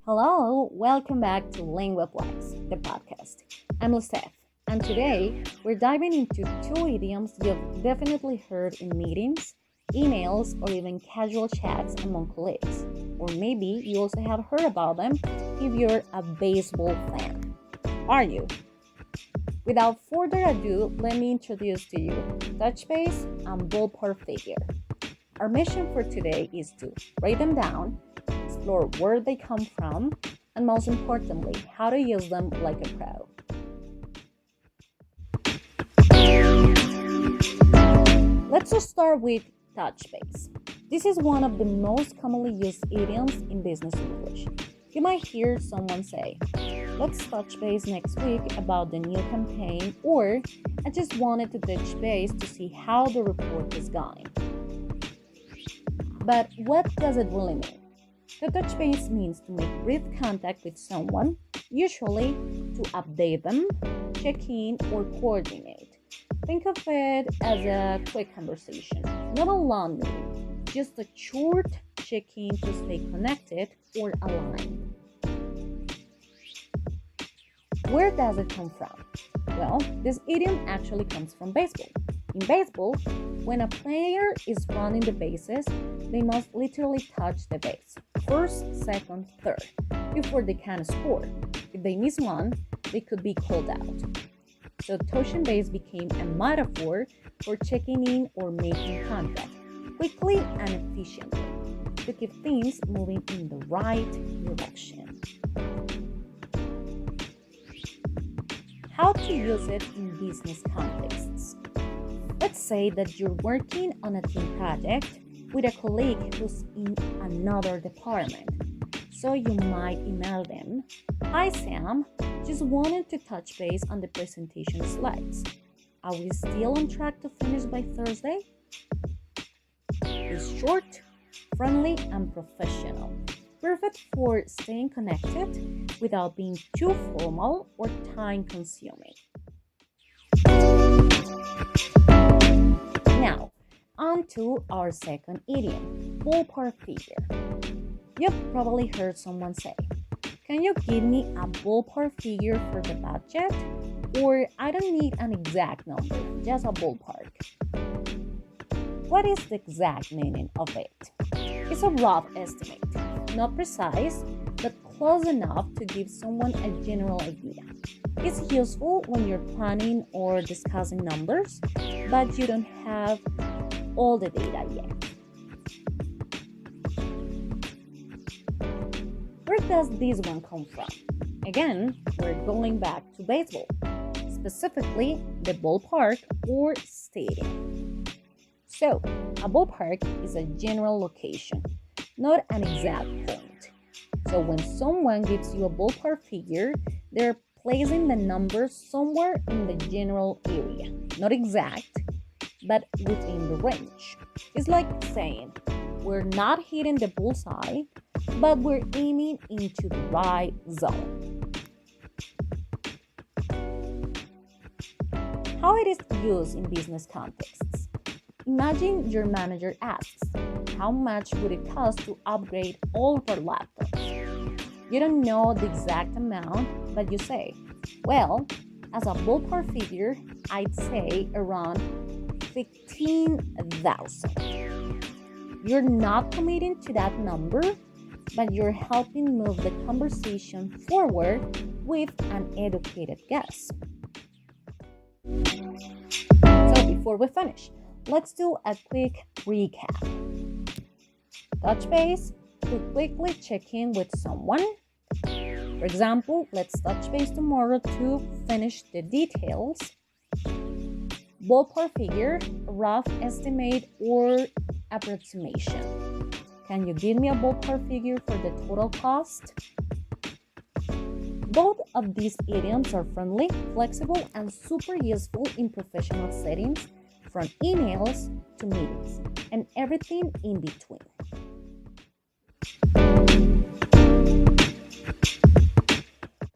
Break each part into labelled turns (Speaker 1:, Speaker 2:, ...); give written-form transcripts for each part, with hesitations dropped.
Speaker 1: Hello, welcome back to Lenguaplex, the podcast. I'm Lucette, and today we're diving into two idioms you've definitely heard in meetings, emails, or even casual chats among colleagues. Or maybe you also have heard about them if you're a baseball fan. Are you? Without further ado, let me introduce to you touch base and ballpark figure. Our mission for today is to write them down, explore where they come from, and most importantly, how to use them like a pro. Let's just start with touch base. This is one of the most commonly used idioms in business English. You might hear someone say, let's touch base next week about the new campaign, or I just wanted to touch base to see how the report is going. But what does it really mean? To touch base means to make brief contact with someone, usually to update them, check in, or coordinate. Think of it as a quick conversation, not a long meeting, just a short check-in to stay connected or aligned. Where does it come from? Well, this idiom actually comes from baseball. In baseball, when a player is running the bases, they must literally touch the base, first, second, third, before they can score. If they miss one, they could be called out. So touching base became a metaphor for checking in or making contact, quickly and efficiently, to keep things moving in the right direction. How to use it in business contexts. Let's say that you're working on a team project with a colleague who's in another department. So you might email them, "Hi Sam, just wanted to touch base on the presentation slides. Are we still on track to finish by Thursday?" It's short, friendly, and professional. Perfect for staying connected without being too formal or time-consuming. Now, on to our second idiom, ballpark figure. You've probably heard someone say, "Can you give me a ballpark figure for the budget?" Or, "I don't need an exact number, just a ballpark." What is the exact meaning of it? It's a rough estimate, not precise, but close enough to give someone a general idea. It's useful when you're planning or discussing numbers, but you don't have all the data yet. Where does this one come from? Again, we're going back to baseball, specifically the ballpark or stadium. So, a ballpark is a general location, not an exact point. So when someone gives you a ballpark figure, they're placing the number somewhere in the general area, not exact, but within the range. It's like saying, we're not hitting the bullseye, but we're aiming into the right zone. How it is used in business contexts. Imagine your manager asks, how much would it cost to upgrade all of our laptops? You don't know the exact amount, but you say, well, as a ballpark figure, I'd say around 15,000. You're not committing to that number, but you're helping move the conversation forward with an educated guess. So before we finish, let's do a quick recap. Touch base to quickly check in with someone. For example, let's touch base tomorrow to finish the details. Ballpark figure, rough estimate or approximation. Can you give me a ballpark figure for the total cost? Both of these idioms are friendly, flexible, and super useful in professional settings, from emails to meetings, and everything in between.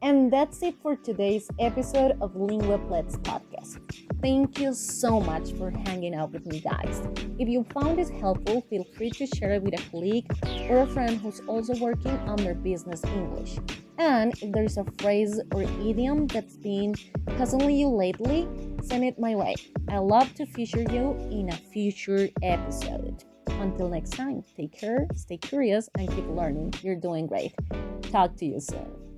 Speaker 1: And that's it for today's episode of Lenguaplex podcast. Thank you so much for hanging out with me, guys. If you found this helpful, feel free to share it with a colleague or a friend who's also working on their business English. And if there's a phrase or idiom that's been puzzling you lately, send it my way. I love to feature you in a future episode. Until next time, take care, stay curious, and keep learning. You're doing great. Talk to you soon.